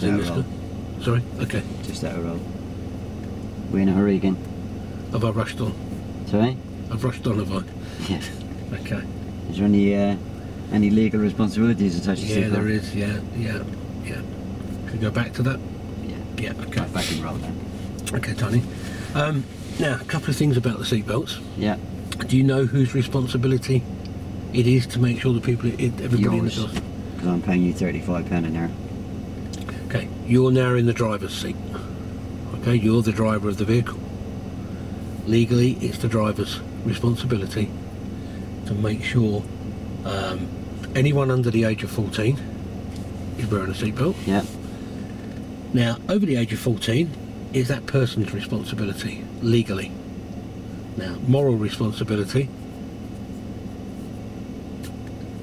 In this car. Sorry? Okay. Just out of roll. We're in a hurry again. Have I rushed on? Sorry? I've rushed on, have I? Yeah. Okay. Is there any legal responsibilities attached to Yeah, seatbelt? there is. Yeah. Can we go back to that? Yeah. Yeah, okay. Right, back in roll then. Okay, Tony. Now, a couple of things about the seatbelts. Yeah. Do you know whose responsibility it is to make sure the people, everybody in the Yours. car? Because I'm paying you £35 an hour. Okay, you're now in the driver's seat. Okay, you're the driver of the vehicle. Legally, it's the driver's responsibility to make sure anyone under the age of 14 is wearing a seatbelt. Yeah. Now, over the age of 14 is that person's responsibility, legally. Now, moral responsibility,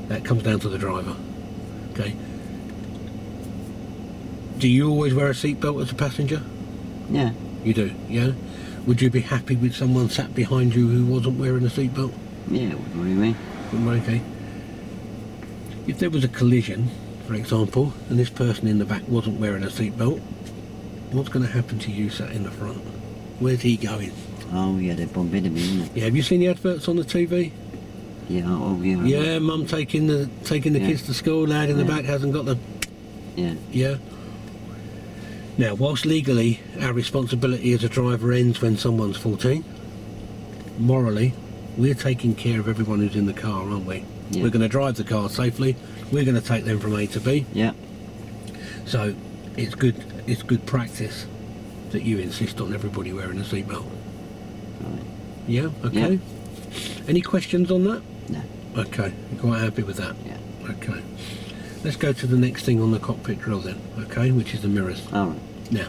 that comes down to the driver. Okay. Do you always wear a seatbelt as a passenger? Yeah. You do, yeah? Would you be happy with someone sat behind you who wasn't wearing a seatbelt? Yeah, wouldn't worry me. Okay. If there was a collision, for example, and this person in the back wasn't wearing a seatbelt, what's going to happen to you sat in the front? Where's he going? Oh yeah, they're bombing me, isn't it? Yeah, have you seen the adverts on the TV? Yeah, oh yeah. Yeah, mum taking the kids to school, lad in the back hasn't got the... Yeah. Yeah. Now, whilst legally our responsibility as a driver ends when someone's 14, morally, we're taking care of everyone who's in the car, aren't we? Yeah. We're going to drive the car safely, we're going to take them from A to B. Yeah. So, it's good practice that you insist on everybody wearing a seatbelt. Right. Yeah, okay. Yeah. Any questions on that? No. Okay, you're quite happy with that? Yeah. Okay. Let's go to the next thing on the cockpit drill then, okay, which is the mirrors. Alright. Now,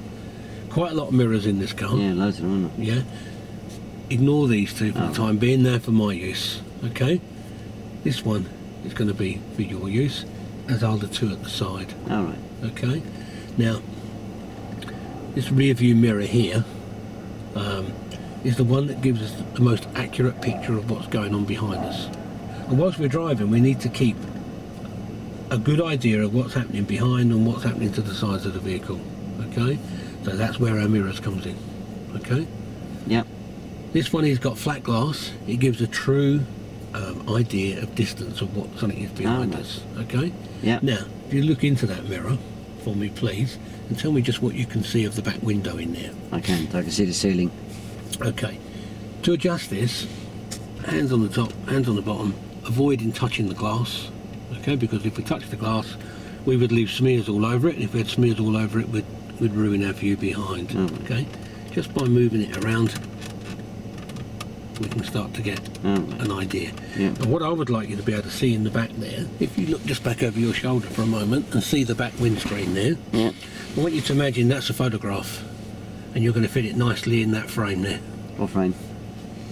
quite a lot of mirrors in this car. Yeah, loads of them, aren't there? Yeah. Ignore these two for the Alright. time being, there for my use, okay? This one is going to be for your use, as are the two at the side, Alright. okay? Now, this rear view mirror here is the one that gives us the most accurate picture of what's going on behind us. And whilst we're driving, we need to keep a good idea of what's happening behind and what's happening to the sides of the vehicle, okay? So that's where our mirrors comes in, okay? Yep. This one has got flat glass. It gives a true idea of distance of what something is behind us, okay? Yeah. Now, if you look into that mirror for me, please, and tell me just what you can see of the back window in there. I can see the ceiling. Okay. To adjust this, hands on the top, hands on the bottom, avoiding touching the glass, okay? Because if we touch the glass, we would leave smears all over it, and if we had smears all over it, we'd ruin our view behind, okay? Just by moving it around, we can start to get an idea. Yeah. And what I would like you to be able to see in the back there, if you look just back over your shoulder for a moment and see the back windscreen there, Yeah. I want you to imagine that's a photograph, and you're going to fit it nicely in that frame there. What frame?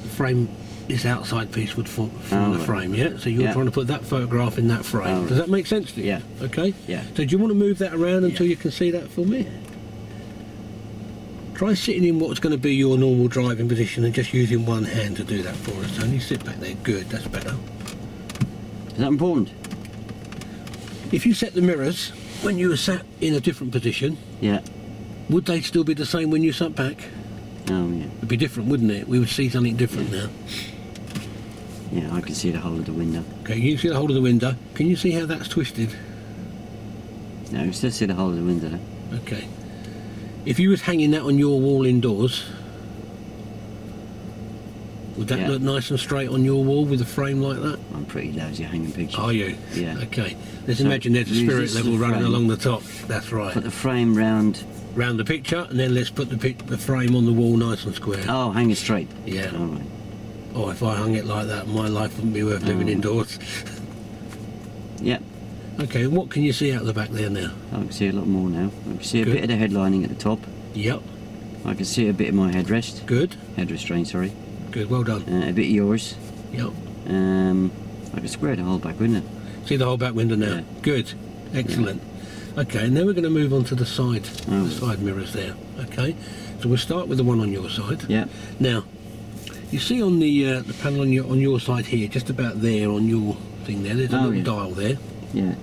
The frame, this outside piece would form the right. frame, yeah? So you're Yeah. trying to put that photograph in that frame. Right. Does that make sense to you? Yeah. Okay? Yeah. So do you want to move that around until you can see that for me? Try sitting in what's going to be your normal driving position and just using one hand to do that for us, Tony. Sit back there. Good, that's better. Is that important? If you set the mirrors when you were sat in a different position, Yeah. would they still be the same when you sat back? Oh yeah. It'd be different, wouldn't it? We would see something different now. Yeah, I can see the whole of the window. Okay, you can see the whole of the window. Can you see how that's twisted? No, I can still see the whole of the window. Okay. If you was hanging that on your wall indoors, would that Yeah. look nice and straight on your wall with a frame like that? I'm pretty lousy at hanging pictures. Are you? Yeah. Okay. Let's So imagine there's a use spirit this as level a running frame. along the top. That's right. Put the frame round. Round the picture, and then let's put the frame on the wall nice and square. Oh, hang it straight. Yeah. All right. Oh, if I hung it like that, my life wouldn't be worth living indoors. Yep. Okay, what can you see out the back there now? I can see a lot more now. I can see a Good. bit of the headlining at the top. Yep. I can see a bit of my headrest. Good. Head restraint, sorry. Good. Well done. A bit of yours. Yep. I can square the whole back window. See the whole back window now. Yeah. Good. Excellent. Okay, and then we're going to move on to the side, Oh. the side mirrors there. Okay, so we'll start with the one on your side. Yeah. Now, you see on the panel on your side here, just about there on your thing there. There's a Oh, little yeah. dial there. Yeah.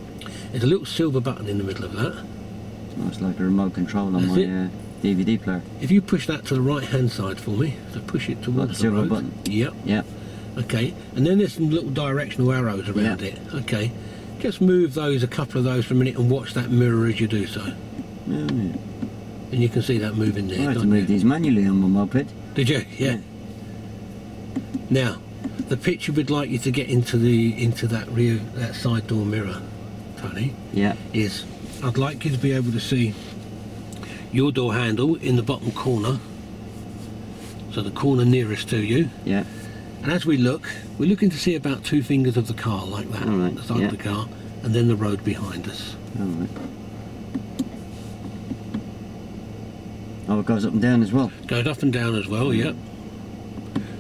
There's a little silver button in the middle of that. Looks like a remote control on That's my it. DVD player. If you push that to the right hand side for me, so push it Like towards the the silver road. button. Yep. Yeah. Okay. And then there's some little directional arrows around Yeah. it. Okay. Just move those, a couple of those for a minute, and watch that mirror as you do so. Oh, yeah. And you can see that moving there. I had to can't move you? these manually on my moped. Did you? Yeah. Now, the picture we'd like you to get into that side door mirror, Tony, Yeah. is I'd like you to be able to see your door handle in the bottom corner, so the corner nearest to you. Yeah. And as we look, we're looking to see about 2 fingers of the car, like that, All right, the side yeah. of the car, and then the road behind us. All right. Oh, it goes up and down as well. Goes up and down as well, yep.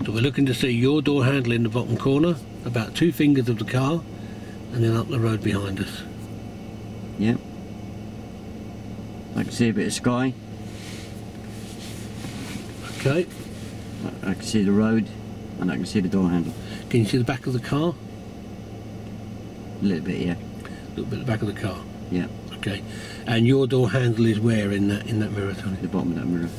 So we're looking to see your door handle in the bottom corner, about 2 fingers of the car, and then up the road behind us. Yeah. I can see a bit of sky. Okay. I can see the road, and I can see the door handle. Can you see the back of the car? A little bit, yeah. A little bit of the back of the car. Yeah. Okay. And your door handle is where in that mirror, Tony? The bottom of that mirror.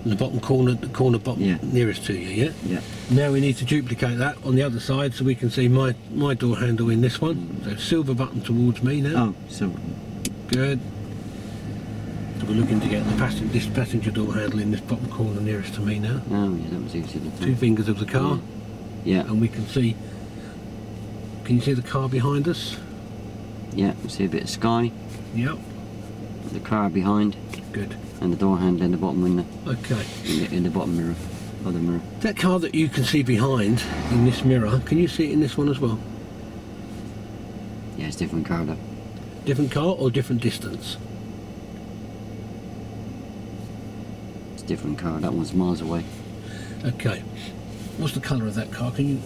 In the bottom corner, the corner bottom Yeah. nearest to you, yeah? Yeah. Now we need to duplicate that on the other side so we can see my door handle in this one. So silver button towards me now. Oh, so Good. So we're looking to get this passenger door handle in this bottom corner nearest to me now. oh yeah, that was easy to do. 2 fingers of the car, Yeah. and we can see. Can you see the car behind us? Yeah. I see a bit of sky. Yep. The car behind, Good. and the door handle in the bottom window, Okay. in the bottom mirror, other mirror. That car that you can see behind in this mirror, can you see it in this one as well? Yeah, it's different car though. Different car or different distance? It's different car. That one's miles away. Okay. What's the colour of that car? Can you?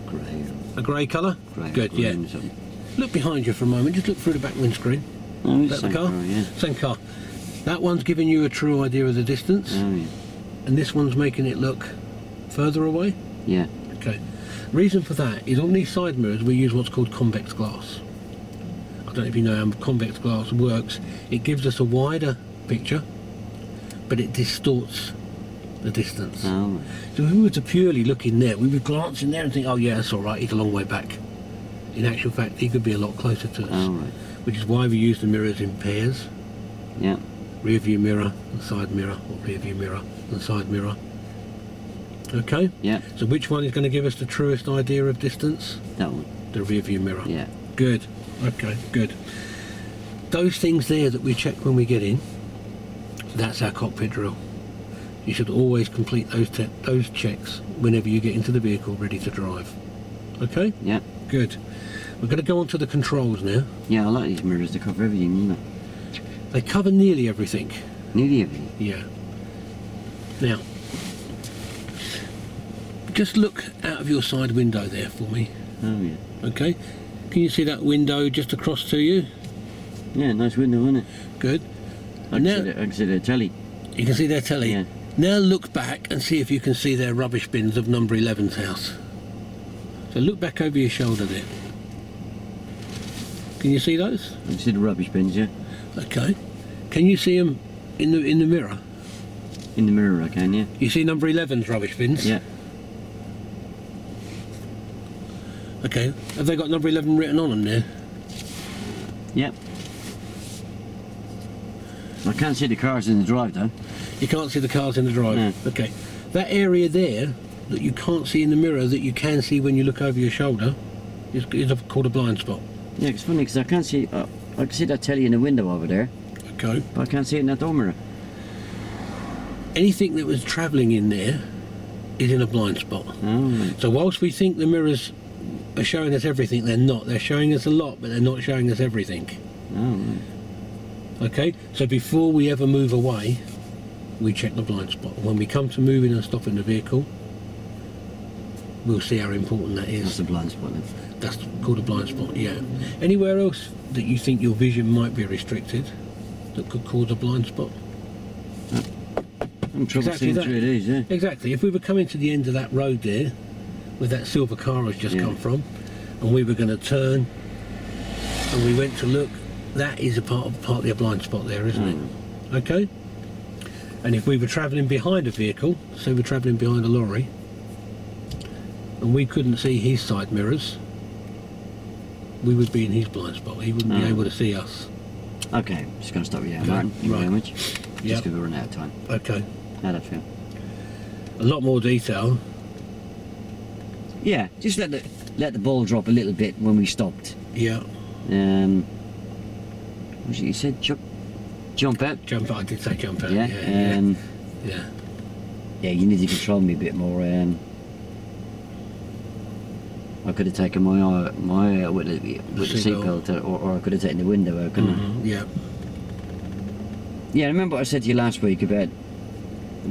Grey. A grey colour? Grey. Good, yeah. green or something. Look behind you for a moment, just look through the back windscreen. Oh, Is it's that the same car? Yeah. Same car. That one's giving you a true idea of the distance, Oh yeah. and this one's making it look further away. Yeah. Okay. Reason for that is on these side mirrors we use what's called convex glass. I don't know if you know how convex glass works. It gives us a wider picture, but it distorts the distance. Oh. Right. So if we were to purely look in there, we would glance in there and think, oh yeah, that's all right, he's a long way back. In actual fact, he could be a lot closer to us, Oh right. which is why we use the mirrors in pairs. Yeah. Rear view mirror and side mirror, or rear view mirror and side mirror. Okay? Yeah. So which one is going to give us the truest idea of distance? That one. The rear view mirror. Yeah. Good. Okay, good. Those things there that we check when we get in, that's our cockpit drill. You should always complete those checks whenever you get into the vehicle ready to drive. Okay? Yeah. Good. We're going to go on to the controls now. Yeah. I like these mirrors to cover everything, don't They cover nearly everything. they? Nearly everything. Yeah. Now, just look out of your side window there for me. Oh yeah. Okay? Can you see that window just across to you? Yeah. Nice window, isn't it? Good. I And can see the telly. you can see their telly. Yeah. Now look back and see if you can see their rubbish bins of number 11's house. So look back over your shoulder there. Can you see those? I can see the rubbish bins. Yeah. Okay. Can you see them in the mirror? In the mirror, I can. Yeah. You see number 11's rubbish bins? Yeah. Okay. Have they got number 11 written on them there? Yeah. I can't see the cars in the drive though. You can't see the cars in the drive? No. Okay. That area there that you can't see in the mirror that you can see when you look over your shoulder is called a blind spot. Yeah, it's funny because I can't see. I can see that telly in the window over there, Okay. but I can't see it in that door mirror. Anything that was travelling in there is in a blind spot. Oh, right. So whilst we think the mirrors are showing us everything, they're not. They're showing us a lot, but they're not showing us everything. Oh, right. Okay? So before we ever move away, we check the blind spot. When we come to moving and stopping the vehicle, we'll see how important that That's is. a blind spot then. That's called a blind spot, yeah. Anywhere else that you think your vision might be restricted that could cause a blind spot? I'm trouble Exactly seeing that. through these, yeah. Exactly. If we were coming to the end of that road there, where that silver car has just Yeah. come from, and we were going to turn, and we went to look that is partly a blind spot there, isn't it? Okay. And if we were travelling behind a vehicle, say we're travelling behind a lorry, and we couldn't see his side mirrors, we would be in his blind spot. He wouldn't be able to see us. Okay, just going to stop you there, Okay, Martin. Thank you very right. much. Yep. Just because we're running out of time. Okay. How'd that feel? A lot more detail. Yeah, just let the ball drop a little bit when we stopped. Yeah. What was it you said? Jump out? Jump out. I did say jump out. Yeah. Yeah. Yeah, you need to control me a bit more. I could have taken my eye out with the seatbelt, or I could have taken the window out, couldn't I? Yeah. Yeah, remember what I said to you last week about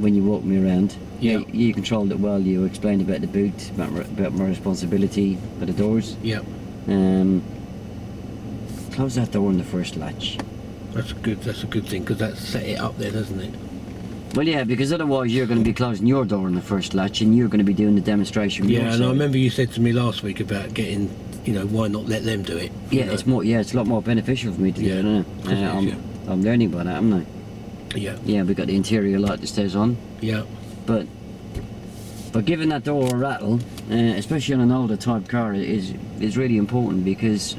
when you walked me around? Yeah. You controlled it well. You explained about the boot, about my responsibility for the doors. Yeah. Close that door on the first latch. That's good. That's a good thing because that set it up there, doesn't it? Well, yeah, because otherwise you're going to be closing your door on the first latch, and you're going to be doing the demonstration. Yeah, and I remember you said to me last week about getting, why not let them do it? Yeah, it's more. Yeah, it's a lot more beneficial for me to do it, isn't it? I'm learning by that, haven't I? Yeah. Yeah, we got the interior light that stays on, Yeah. but giving that door a rattle, especially on an older type car, is really important, because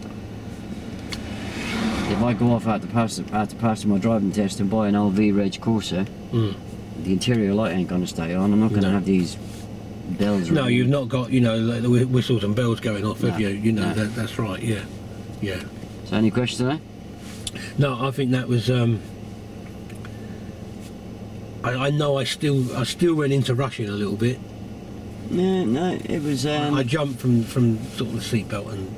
if I go off after passing my driving test and buy an old V-Reg Corsa, the interior light ain't going to stay on. I'm not going to have these bells. No, ringing. you've not got, like the whistles and bells going off, have you? No. That's right. Yeah. Yeah. So, any questions on that? No, I think that was. I know I still went into rushing a little bit. No, it was. I jumped from sort of the seatbelt and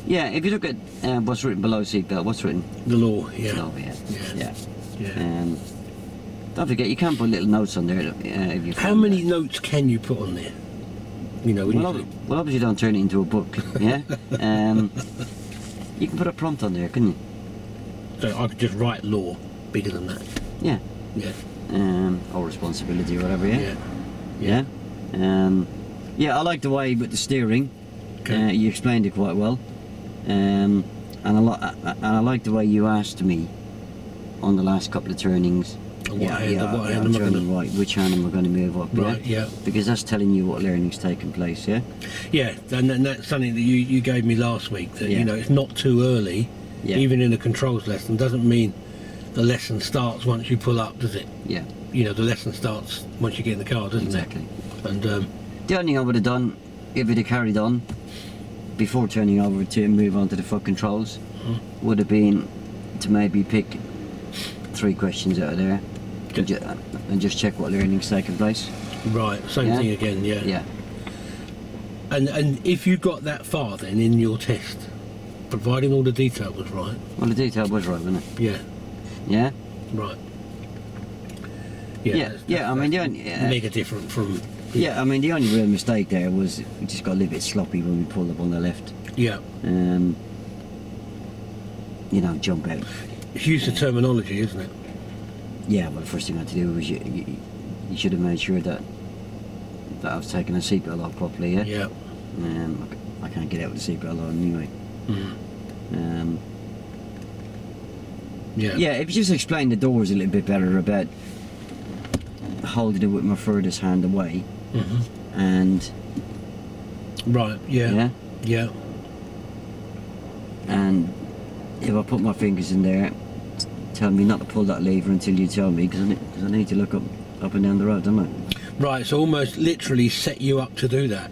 Yeah, if you look at what's written below seatbelt, what's written? the law. Yeah. Oh, yeah. Yeah. Yeah. Don't forget, you can put little notes on there if you. How many notes can you put on there? When Well, obviously, don't turn it into a book. Yeah. You can put a prompt on there, couldn't you? so I could just write law bigger than that. Yeah. Yeah. Or responsibility, or whatever. Yeah. Yeah. Yeah, I like the way with the steering. Okay. You explained it quite well. And I like the way you asked me on the last couple of turnings. What hand am I I'm gonna- turning right. Which hand am I going to move up? Right. Yeah. Because that's telling you what learning's taking place. Yeah. Yeah. And that's something that you gave me last week. That Yeah. it's not too early. Yeah. Even in a controls lesson doesn't mean the lesson starts once you pull up, does it? Yeah. The lesson starts once you get in the car, doesn't Exactly. it? And The only thing I would have done if it had carried on before turning over to move on to the foot controls would have been to maybe pick 3 questions out of there and just check what learning's taking place. right, same Yeah. thing again. Yeah. Yeah. And if you got that far then in your test, providing all the detail was right. Well, the detail was right, wasn't it? Yeah. Yeah. Right. Yeah. I mean, the only, mega different from. yeah. I mean, the only real mistake there was we just got a little bit sloppy when we pulled up on the left. Yeah. Jump out. It's use of terminology, isn't it? Yeah. Well, the first thing I had to do was you should have made sure that I was taking the seatbelt off properly. Yeah. Yeah. I can't get out with the seatbelt on anyway. Yeah. Yeah, if you just explain the doors a little bit better about holding it with my furthest hand away, and Right. Yeah. yeah, Yeah. and if I put my fingers in there, tell me not to pull that lever until you tell me, because I need to look up and down the road, don't I? Right. So almost literally set you up to do that.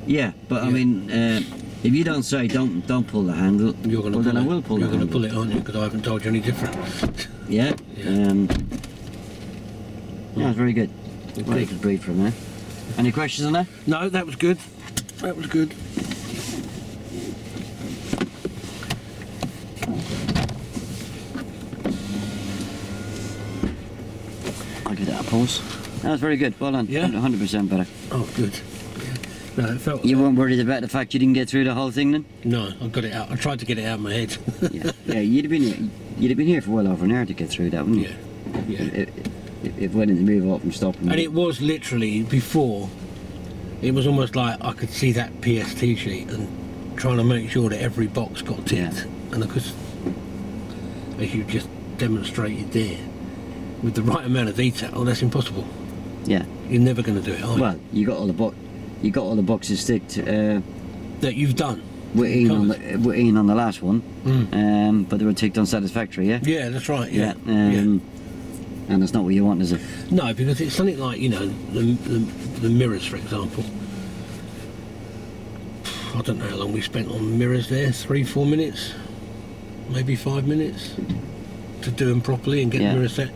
Yeah, but I Yeah. mean, if you don't say don't pull the handle, You're going to well, pull then it. I will pull You're the going to handle. pull it, aren't you? Because I haven't told you any different. Yeah. Yeah. Yeah, it's very good. Okay. Well, you could breathe from there. Any questions on that? No, that was good. That was good. I'll give that a pause. That was very good. Well done. Yeah? 100% better. Oh, good. Yeah. No, it felt. You weren't worried about the fact you didn't get through the whole thing then? No, I got it out. I tried to get it out of my head. Yeah, you'd have been here for well over an hour to get through that, wouldn't you? Yeah. Yeah. If we didn't move off and stop. And it was literally before. It was almost like I could see that PST sheet and trying to make sure that every box got ticked. Yeah. And because as you just demonstrated there, with the right amount of detail, that's impossible. Yeah. You're never going to do it, are you? Well, you got all the boxes ticked. That you've done. With Ian on the last one, Mm. but they were ticked unsatisfactory. Yeah. Yeah, that's right. Yeah. And that's not what you want, is it? No, because it's something like, you know, the mirrors, for example. I don't know how long we spent on mirrors there, 3-4 minutes, maybe 5 minutes to do them properly and get Yeah. the mirrors set.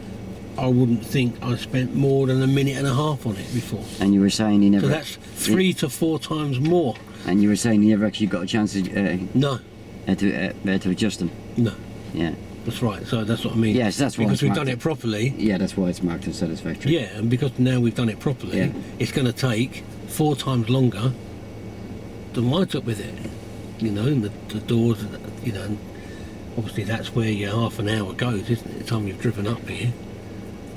I wouldn't think I spent more than a minute and a half on it before. And you were saying you never. So that's 3 to 4 times more. And you were saying you never actually got a chance No, to adjust them. no, Yeah. that's right. So that's what I mean. Yes, that's why because it's we've marked done it properly. Yeah, that's why it's marked unsatisfactory. Yeah, and because now we've done it properly, Yeah. it's going to take 4 times longer than I took with it. You know, and the doors, you know, and obviously that's where your half an hour goes, isn't it? The time you've driven up here.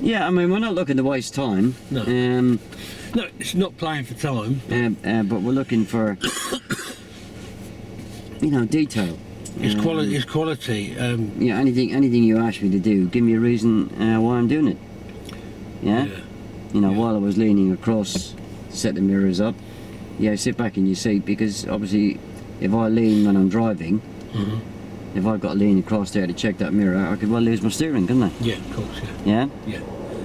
Yeah, I mean, we're not looking to waste time. No. No, it's not playing for time. But we're looking for, detail. It's quality. It's quality. Yeah, anything you ask me to do, give me a reason why I'm doing it. Yeah. Yeah. While I was leaning across, set the mirrors up. Yeah, sit back in your seat, because obviously, if I lean when I'm driving, Mhm. if I've got to lean across there to check that mirror out, I could well lose my steering, couldn't I? Yeah, of course. Yeah. Yeah.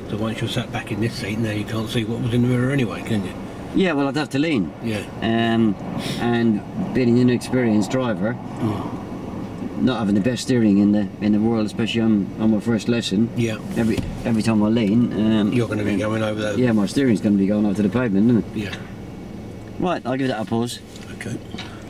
So once you're sat back in this seat, now you can't see what was in the mirror anyway, can you? Yeah, well, I'd have to lean. Yeah. And being an inexperienced driver, not having the best steering in the world, especially on my first lesson. Yeah. Every time I lean, You're going to be going over there. yeah, my steering's going to be going up to the pavement, isn't it? Yeah. Right, I'll give that a pause. Okay.